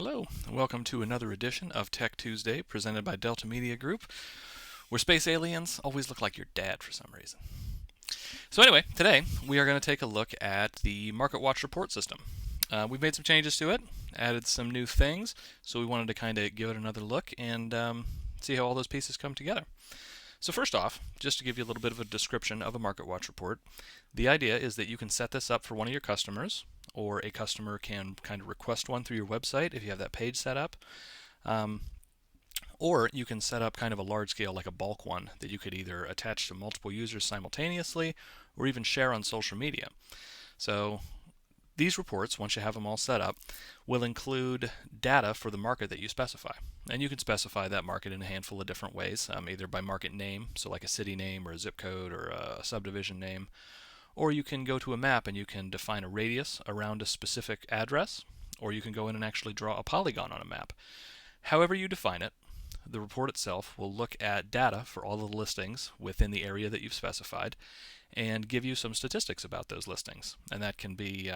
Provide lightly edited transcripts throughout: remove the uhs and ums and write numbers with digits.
Hello, and welcome to another edition of Tech Tuesday presented by Delta Media Group, where space aliens always look like your dad for some reason. So anyway, today we are going to take a look at the Market Watch report system. We've made some changes to it, added some new things, so we wanted to kind of give it another look and see how all those pieces come together. So first off, just to give you a little bit of a description of a Market Watch report, the idea is that you can set this up for one of your customers, or a customer can kind of request one through your website if you have that page set up. Or you can set up kind of a large scale, like a bulk one, that you could either attach to multiple users simultaneously or even share on social media. So these reports, once you have them all set up, will include data for the market that you specify. And you can specify that market in a handful of different ways, either by market name, so like a city name or a zip code or a subdivision name, or you can go to a map and you can define a radius around a specific address, or you can go in and actually draw a polygon on a map. However you define it, the report itself will look at data for all of the listings within the area that you've specified and give you some statistics about those listings. And that can be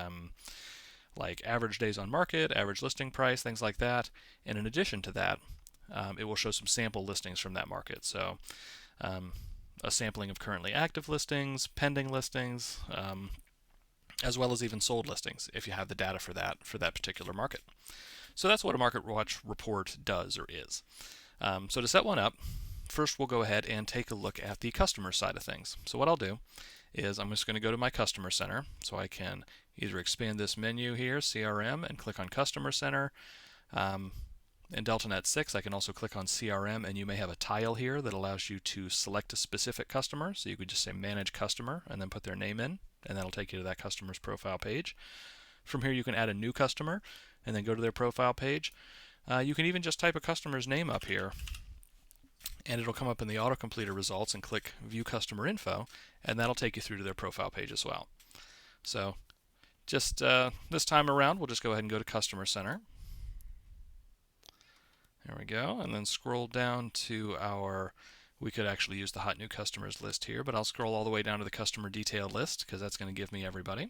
like average days on market, average listing price, things like that. And in addition to that, it will show some sample listings from that market. So a sampling of currently active listings, pending listings, as well as even sold listings if you have the data for that particular market. So that's what a Market Watch report does or is. So to set one up, first we'll go ahead and take a look at the customer side of things. So what I'll do is I'm just going to go to my Customer Center, so I can either expand this menu here, CRM, and click on Customer Center. In DeltaNET 6, I can also click on CRM, and you may have a tile here that allows you to select a specific customer. So you could just say Manage Customer and then put their name in, and that'll take you to that customer's profile page. From here, you can add a new customer and then go to their profile page. You can even just type a customer's name up here, and it'll come up in the autocompleter results, and click View Customer Info, and that'll take you through to their profile page as well. So just this time around, we'll just go ahead and go to Customer Center. There we go, and then scroll down to we could actually use the Hot New Customers list here, but I'll scroll all the way down to the Customer Detail list, because that's going to give me everybody.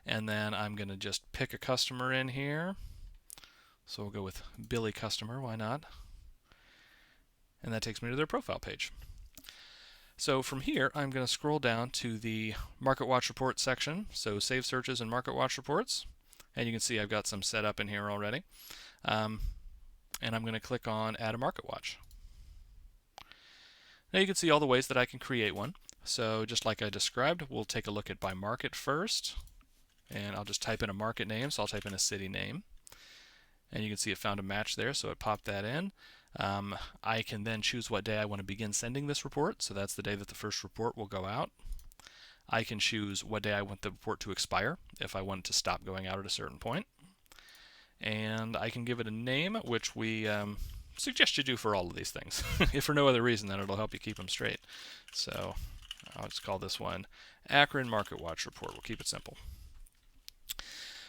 And then I'm going to just pick a customer in here. So we'll go with Billy Customer, why not? And that takes me to their profile page. So from here, I'm going to scroll down to the Market Watch Report section, so Save Searches and Market Watch Reports. And you can see I've got some set up in here already. And I'm going to click on Add a Market Watch. Now you can see all the ways that I can create one. So just like I described, we'll take a look at by market first. And I'll just type in a market name, so I'll type in a city name. And you can see it found a match there, so it popped that in. I can then choose what day I want to begin sending this report, so that's the day that the first report will go out. I can choose what day I want the report to expire, if I want it to stop going out at a certain point. And I can give it a name, which we suggest you do for all of these things. If for no other reason, then it'll help you keep them straight. So I'll just call this one Akron Market Watch Report. We'll keep it simple.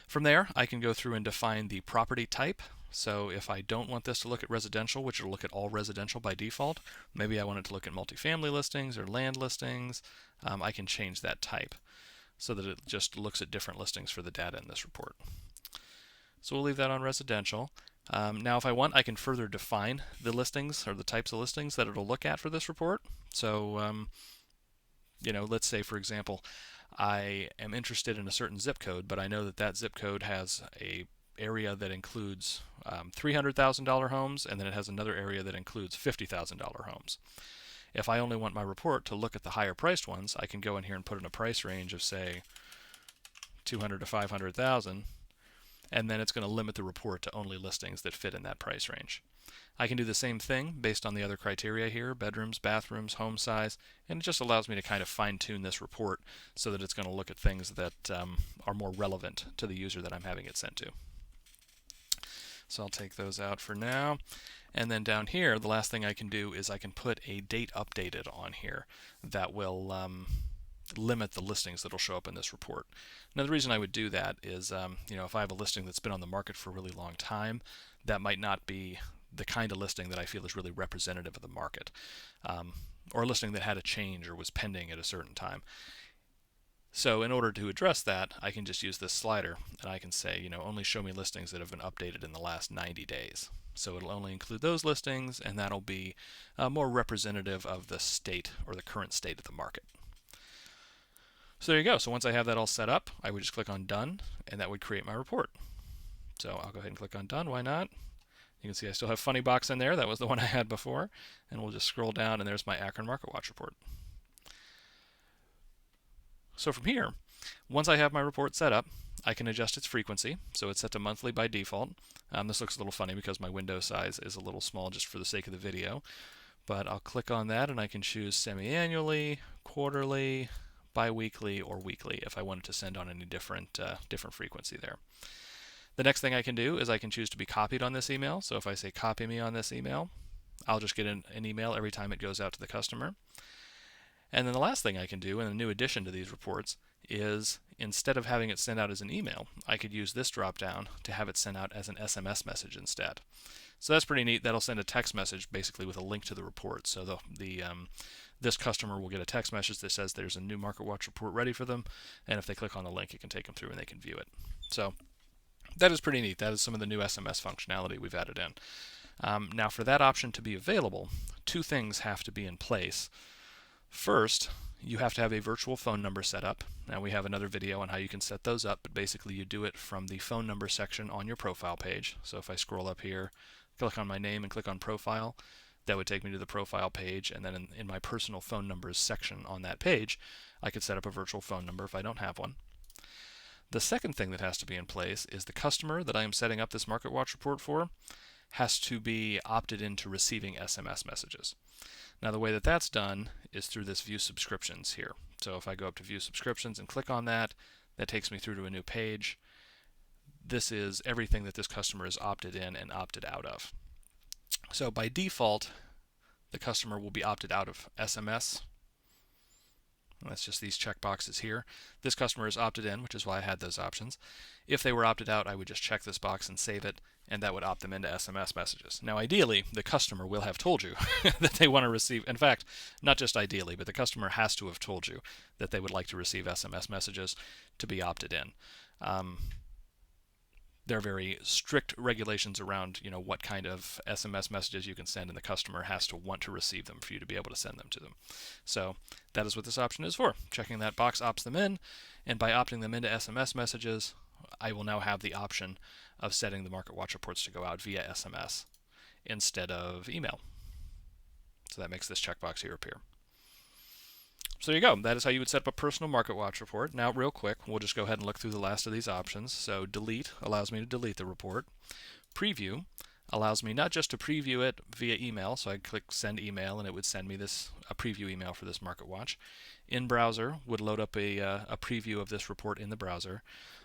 From there, I can go through and define the property type. So if I don't want this to look at residential, which will look at all residential by default, maybe I want it to look at multifamily listings or land listings, I can change that type so that it just looks at different listings for the data in this report. So we'll leave that on residential. Now if I want, I can further define the listings or the types of listings that it'll look at for this report. So let's say, for example, I am interested in a certain zip code, but I know that that zip code has a area that includes $300,000 homes, and then it has another area that includes $50,000 homes. If I only want my report to look at the higher priced ones, I can go in here and put in a price range of, say, 200 to 500,000, and then it's going to limit the report to only listings that fit in that price range. I can do the same thing based on the other criteria here, bedrooms, bathrooms, home size, and it just allows me to kind of fine-tune this report so that it's going to look at things that are more relevant to the user that I'm having it sent to. So I'll take those out for now. And then down here, the last thing I can do is I can put a date updated on here that will limit the listings that will show up in this report. Now the reason I would do that is, if I have a listing that's been on the market for a really long time, that might not be the kind of listing that I feel is really representative of the market, or a listing that had a change or was pending at a certain time. So in order to address that, I can just use this slider, and I can say, only show me listings that have been updated in the last 90 days. So it'll only include those listings, and that'll be more representative of the state or the current state of the market. So there you go. So once I have that all set up, I would just click on Done, and that would create my report. So I'll go ahead and click on Done. Why not? You can see I still have Funny Box in there. That was the one I had before. And we'll just scroll down, and there's my Akron Market Watch report. So from here, once I have my report set up, I can adjust its frequency. So it's set to monthly by default. This looks a little funny because my window size is a little small just for the sake of the video. But I'll click on that, and I can choose semi-annually, quarterly, bi-weekly, or weekly if I wanted to send on any different frequency there. The next thing I can do is I can choose to be copied on this email. So if I say copy me on this email, I'll just get an email every time it goes out to the customer. And then the last thing I can do, and a new addition to these reports, is instead of having it sent out as an email, I could use this drop down to have it sent out as an SMS message instead. So that's pretty neat. That'll send a text message basically with a link to the report. So this customer will get a text message that says there's a new Market Watch report ready for them, and if they click on the link, it can take them through and they can view it. So that is pretty neat. That is some of the new SMS functionality we've added in. Now for that option to be available, two things have to be in place. First, you have to have a virtual phone number set up. Now we have another video on how you can set those up, but basically you do it from the phone number section on your profile page. So if I scroll up here, click on my name and click on profile, that would take me to the profile page, and then in my personal phone numbers section on that page, I could set up a virtual phone number if I don't have one. The second thing that has to be in place is the customer that I am setting up this Market Watch report for has to be opted into receiving SMS messages. Now the way that that's done is through this View Subscriptions here. So if I go up to View Subscriptions and click on that, that takes me through to a new page. This is everything that this customer is opted in and opted out of. So by default, the customer will be opted out of SMS. That's just these checkboxes here. This customer is opted in, which is why I had those options. If they were opted out, I would just check this box and save it, and that would opt them into SMS messages. Now ideally, the customer will have told you that they want to receive, in fact, not just ideally, but the customer has to have told you that they would like to receive SMS messages to be opted in. There are very strict regulations around, what kind of SMS messages you can send, and the customer has to want to receive them for you to be able to send them to them. So that is what this option is for. Checking that box opts them in, and by opting them into SMS messages, I will now have the option of setting the Market Watch reports to go out via SMS instead of email. So that makes this checkbox here appear. So there you go. That is how you would set up a personal Market Watch report. Now, real quick, we'll just go ahead and look through the last of these options. So delete allows me to delete the report. Preview allows me not just to preview it via email, so I click send email and it would send me a preview email for this Market Watch. In browser would load up a preview of this report in the browser,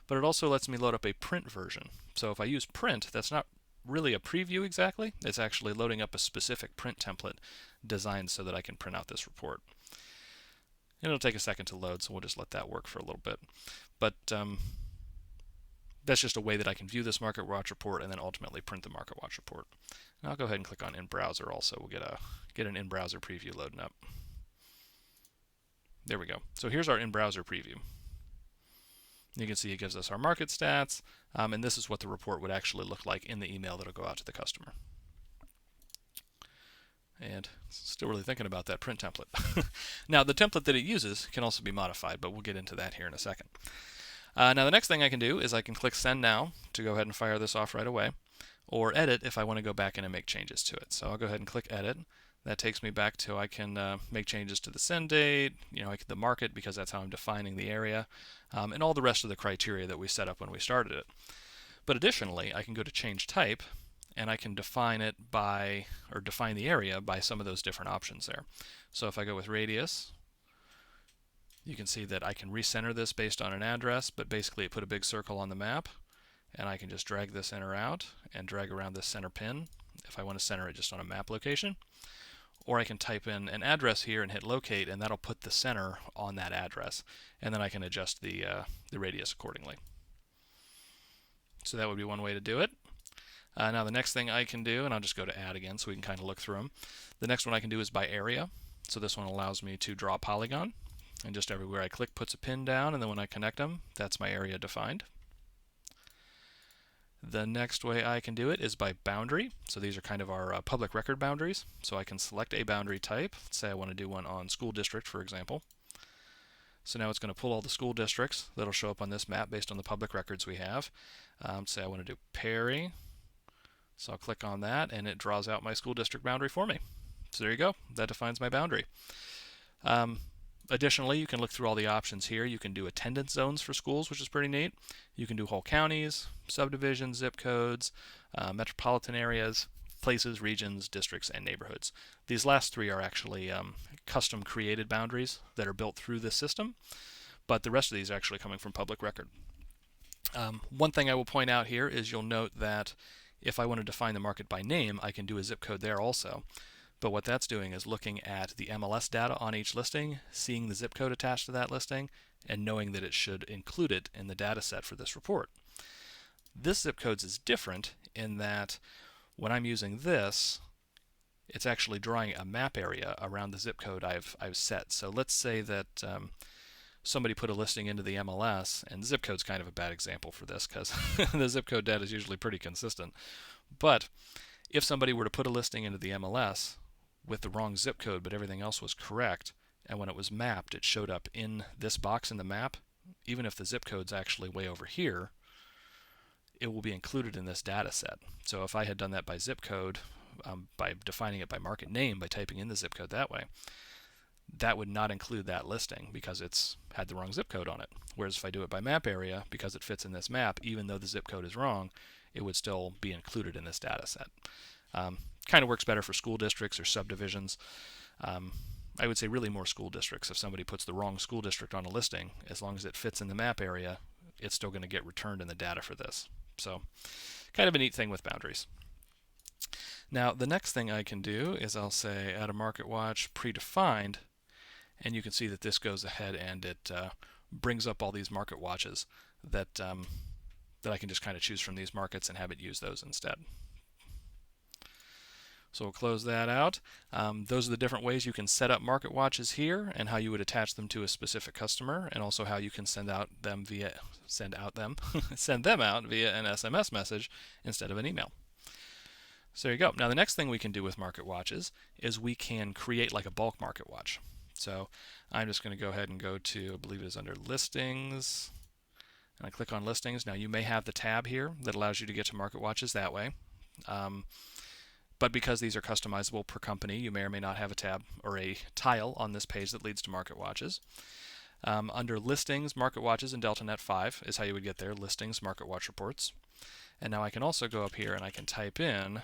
but it also lets me load up a print version. So if I use print, that's not really a preview exactly. It's actually loading up a specific print template designed so that I can print out this report. And it'll take a second to load, so we'll just let that work for a little bit. But that's just a way that I can view this Market Watch report and then ultimately print the Market Watch report. And I'll go ahead and click on In Browser also. We'll get an In Browser preview loading up. There we go. So here's our In Browser preview. You can see it gives us our market stats, and this is what the report would actually look like in the email that'll go out to the customer. And still really thinking about that print template. Now, the template that it uses can also be modified, but we'll get into that here in a second. Now, the next thing I can do is I can click Send Now to go ahead and fire this off right away, or Edit if I want to go back in and make changes to it. So I'll go ahead and click Edit. That takes me back to I can make changes to the send date, the market, because that's how I'm defining the area, and all the rest of the criteria that we set up when we started it. But additionally, I can go to Change Type, and I can define it define the area by some of those different options there. So if I go with radius, you can see that I can recenter this based on an address, but basically it put a big circle on the map, and I can just drag this in or out and drag around this center pin if I want to center it just on a map location. Or I can type in an address here and hit locate, and that'll put the center on that address, and then I can adjust the radius accordingly. So that would be one way to do it. Now the next thing I can do, and I'll just go to Add again so we can kind of look through them. The next one I can do is by area. So this one allows me to draw a polygon. And just everywhere I click puts a pin down, and then when I connect them, that's my area defined. The next way I can do it is by boundary. So these are kind of our public record boundaries. So I can select a boundary type. Let's say I want to do one on school district, for example. So now it's going to pull all the school districts that'll show up on this map based on the public records we have. Say I want to do Perry. So I'll click on that, and it draws out my school district boundary for me. So there you go. That defines my boundary. Additionally, you can look through all the options here. You can do attendance zones for schools, which is pretty neat. You can do whole counties, subdivisions, zip codes, metropolitan areas, places, regions, districts, and neighborhoods. These last three are actually custom created boundaries that are built through this system, but the rest of these are actually coming from public record. One thing I will point out here is you'll note that if I want to define the market by name, I can do a zip code there also. But what that's doing is looking at the MLS data on each listing, seeing the zip code attached to that listing, and knowing that it should include it in the data set for this report. This zip codes is different in that when I'm using this, it's actually drawing a map area around the zip code I've set. So let's say that somebody put a listing into the MLS, and zip code's kind of a bad example for this because the zip code data is usually pretty consistent. But if somebody were to put a listing into the MLS with the wrong zip code, but everything else was correct, and when it was mapped, it showed up in this box in the map, even if the zip code's actually way over here, it will be included in this data set. So if I had done that by zip code, by defining it by market name, by typing in the zip code that way, that would not include that listing because it's had the wrong zip code on it. Whereas if I do it by map area, because it fits in this map, even though the zip code is wrong, it would still be included in this data set. Kind of works better for school districts or subdivisions. I would say really more school districts. If somebody puts the wrong school district on a listing, as long as it fits in the map area, it's still going to get returned in the data for this. So kind of a neat thing with boundaries. Now the next thing I can do is I'll say add a market watch predefined, and you can see that this goes ahead and it brings up all these market watches that that I can just kind of choose from these markets and have it use those instead. So we'll close that out. Those are the different ways you can set up market watches here and how you would attach them to a specific customer, and also how you can send them out via an SMS message instead of an email. So there you go. Now the next thing we can do with market watches is we can create like a bulk market watch. So I'm just going to go ahead and go to, I believe it is under listings, and I click on listings. Now you may have the tab here that allows you to get to market watches that way. But because these are customizable per company, you may or may not have a tab or a tile on this page that leads to market watches. Under listings, market watches, and DeltaNet 5 is how you would get there, listings, market watch reports. And now I can also go up here and I can type in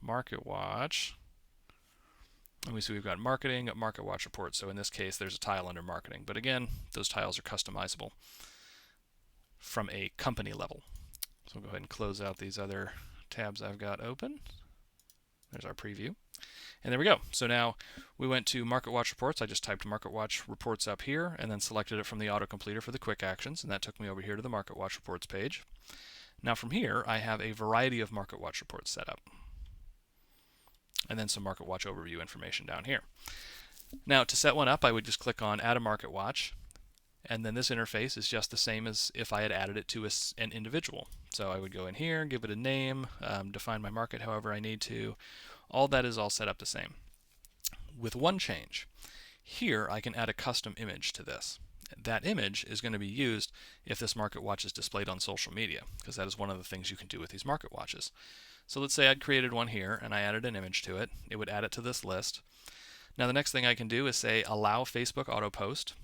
market watch. And we see we've got marketing, market watch reports. So in this case, there's a tile under marketing. But again, those tiles are customizable from a company level. So we'll go ahead and close out these other tabs I've got open. There's our preview. And there we go. So now we went to Market Watch Reports. I just typed Market Watch Reports up here and then selected it from the autocompleter for the quick actions, and that took me over here to the Market Watch Reports page. Now from here, I have a variety of Market Watch reports set up, and then some Market Watch overview information down here. Now to set one up, I would just click on Add a Market Watch, and then this interface is just the same as if I had added it to an individual. So I would go in here, give it a name, define my market however I need to. All that is all set up the same. With one change. Here I can add a custom image to this. That image is going to be used if this market watch is displayed on social media, because that is one of the things you can do with these market watches. So let's say I'd created one here and I added an image to it. It would add it to this list. Now the next thing I can do is say allow Facebook auto post.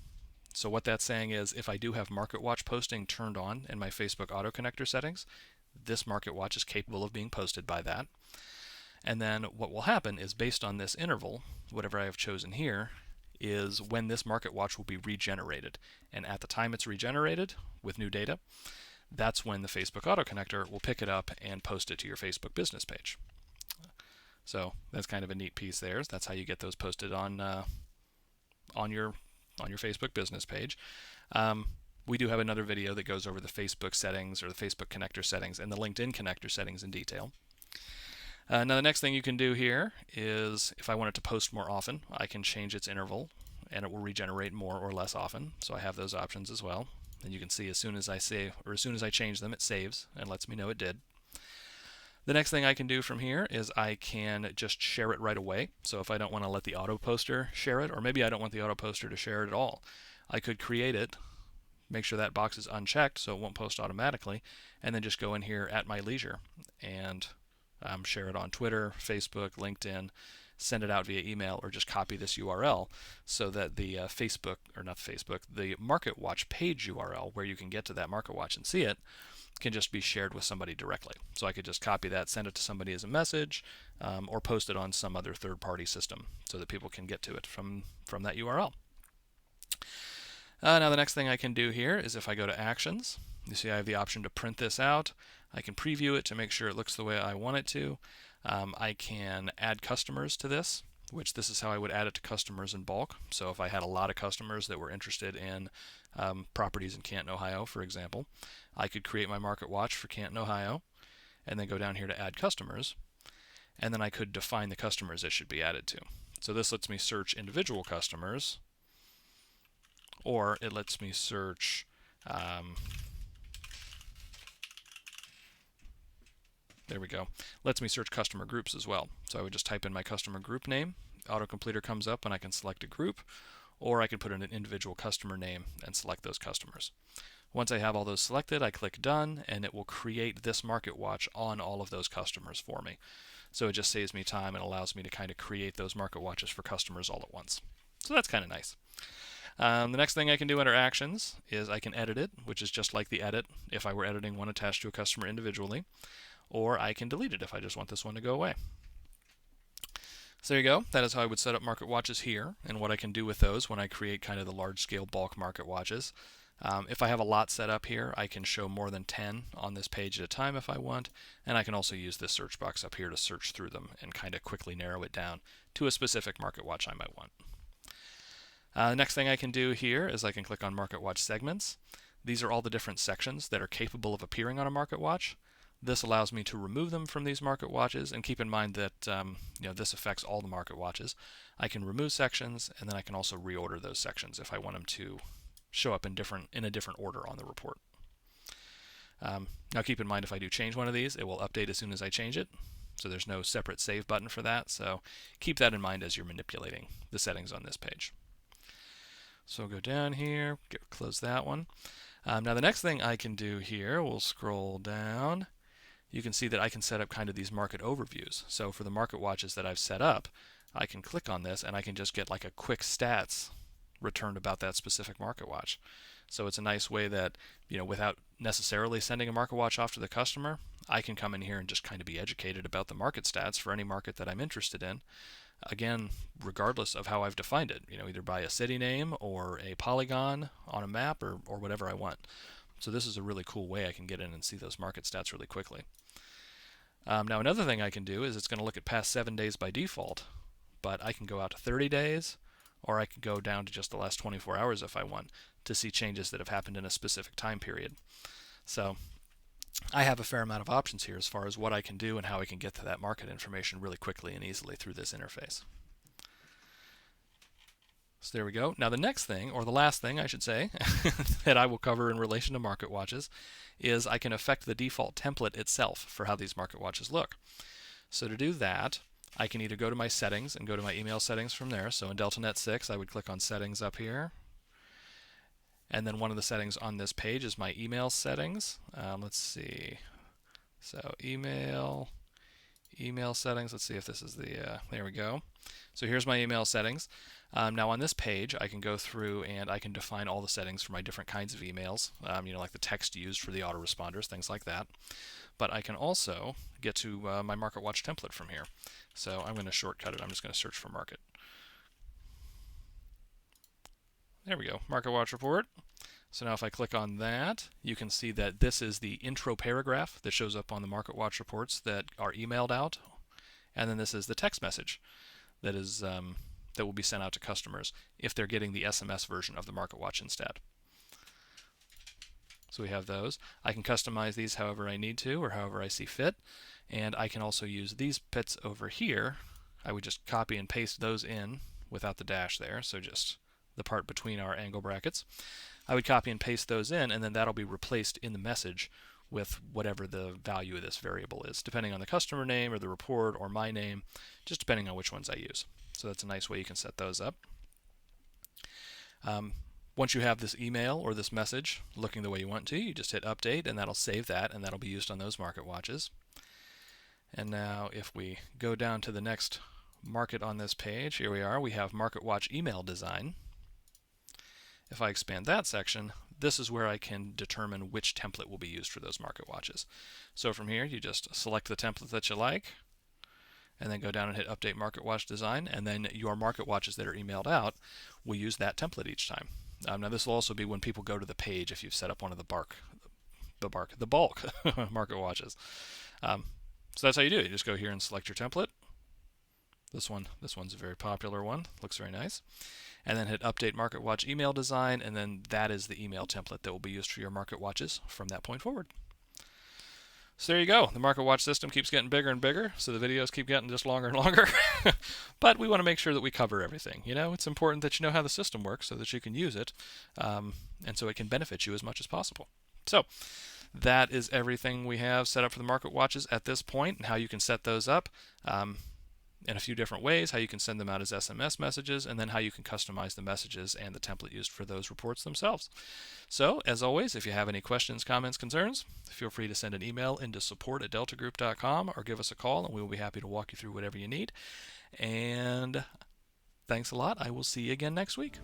So what that's saying is if I do have market watch posting turned on in my Facebook auto connector settings, this market watch is capable of being posted by that. And then what will happen is based on this interval, whatever I have chosen here, is when this market watch will be regenerated. And at the time it's regenerated with new data, that's when the Facebook auto connector will pick it up and post it to your Facebook business page. So that's kind of a neat piece there. That's how you get those posted on your Facebook business page. We do have another video that goes over the Facebook settings or the Facebook connector settings and the LinkedIn connector settings in detail. Now the next thing you can do here is if I want it to post more often, I can change its interval. and it will regenerate more or less often. So I have those options as well. And you can see as soon as I save, or as soon as I change them, it saves and lets me know it did. The next thing I can do from here is I can just share it right away. So if I don't want to let the auto poster share it, or maybe I don't want the auto poster to share it at all, I could create it, make sure that box is unchecked so it won't post automatically, and then just go in here at my leisure and share it on Twitter, Facebook, LinkedIn, send it out via email, or just copy this URL so that the the MarketWatch page URL where you can get to that MarketWatch and see it can just be shared with somebody directly. So I could just copy that, send it to somebody as a message, or post it on some other third-party system so that people can get to it from that URL. Now the next thing I can do here is if I go to Actions, you see I have the option to print this out. I can preview it to make sure it looks the way I want it to. I can add customers to this, which this is how I would add it to customers in bulk. So if I had a lot of customers that were interested in properties in Canton, Ohio, for example, I could create my MarketWatch for Canton, Ohio, and then go down here to add customers, and then I could define the customers it should be added to. So this lets me search individual customers, or it lets me search there we go. Lets me search customer groups as well. So I would just type in my customer group name, autocompleter comes up and I can select a group, or I can put in an individual customer name and select those customers. Once I have all those selected, I click Done, and it will create this MarketWatch on all of those customers for me. So it just saves me time and allows me to kind of create those MarketWatches for customers all at once. So that's kind of nice. The next thing I can do under Actions is I can edit it, which is just like the edit if I were editing one attached to a customer individually, or I can delete it if I just want this one to go away. So there you go. That is how I would set up MarketWatches here, and what I can do with those when I create kind of the large-scale bulk MarketWatches. If I have a lot set up here, I can show more than 10 on this page at a time if I want, and I can also use this search box up here to search through them and kind of quickly narrow it down to a specific MarketWatch I might want. The next thing I can do here is I can click on MarketWatch segments. These are all the different sections that are capable of appearing on a MarketWatch. This allows me to remove them from these MarketWatches, and keep in mind that this affects all the MarketWatches. I can remove sections, and then I can also reorder those sections if I want them to show up in a different order on the report. Now keep in mind, if I do change one of these, it will update as soon as I change it. So there's no separate save button for that. So keep that in mind as you're manipulating the settings on this page. So I'll go down here, close that one. Now the next thing I can do here, we'll scroll down. You can see that I can set up kind of these market overviews. So for the MarketWatches that I've set up, I can click on this and I can just get like a quick stats returned about that specific MarketWatch. So it's a nice way that, without necessarily sending a MarketWatch off to the customer, I can come in here and just kind of be educated about the market stats for any market that I'm interested in. Again, regardless of how I've defined it, either by a city name or a polygon on a map or whatever I want. So this is a really cool way I can get in and see those market stats really quickly. Now another thing I can do is it's going to look at past 7 days by default, but I can go out to 30 days, or I can go down to just the last 24 hours if I want to see changes that have happened in a specific time period. So I have a fair amount of options here as far as what I can do and how I can get to that market information really quickly and easily through this interface. So there we go. Now the next thing, or the last thing I should say, that I will cover in relation to MarketWatches is I can affect the default template itself for how these MarketWatches look. So to do that, I can either go to my settings and go to my email settings from there. So in DeltaNet 6, I would click on settings up here. And then one of the settings on this page is my email settings. Let's see. So email settings. Let's see if this is the, there we go. So here's my email settings. Now on this page, I can go through and I can define all the settings for my different kinds of emails, like the text used for the autoresponders, things like that. But I can also get to my MarketWatch template from here. So I'm going to shortcut it. I'm just going to search for market. There we go, MarketWatch report. So now if I click on that, you can see that this is the intro paragraph that shows up on the MarketWatch reports that are emailed out. And then this is the text message that is that will be sent out to customers if they're getting the SMS version of the MarketWatch instead. So we have those. I can customize these however I need to or however I see fit. And I can also use these bits over here. I would just copy and paste those in without the dash there. So just the part between our angle brackets. I would copy and paste those in, and then that'll be replaced in the message with whatever the value of this variable is, depending on the customer name or the report or my name, just depending on which ones I use. So that's a nice way you can set those up. Once you have this email or this message looking the way you want to, you just hit update, and that'll save that, and that'll be used on those market watches. And now if we go down to the next market on this page, here we are, we have Market Watch email design. If I expand that section, this is where I can determine which template will be used for those market watches. So from here, you just select the template that you like, and then go down and hit Update Market Watch Design, and then your market watches that are emailed out will use that template each time. Now this will also be when people go to the page if you've set up one of the bulk market watches. So that's how you do it. You just go here and select your template. This one's a very popular one. Looks very nice. And then hit Update Market Watch Email Design, and then that is the email template that will be used for your market watches from that point forward. So there you go. The market watch system keeps getting bigger and bigger, so the videos keep getting just longer and longer. But we want to make sure that we cover everything. You know, it's important that you know how the system works so that you can use it, and so it can benefit you as much as possible. So that is everything we have set up for the market watches at this point, and how you can set those up in a few different ways, how you can send them out as SMS messages, and then how you can customize the messages and the template used for those reports themselves. So, as always, if you have any questions, comments, concerns, feel free to send an email into support@deltagroup.com or give us a call, and we will be happy to walk you through whatever you need. And thanks a lot. I will see you again next week.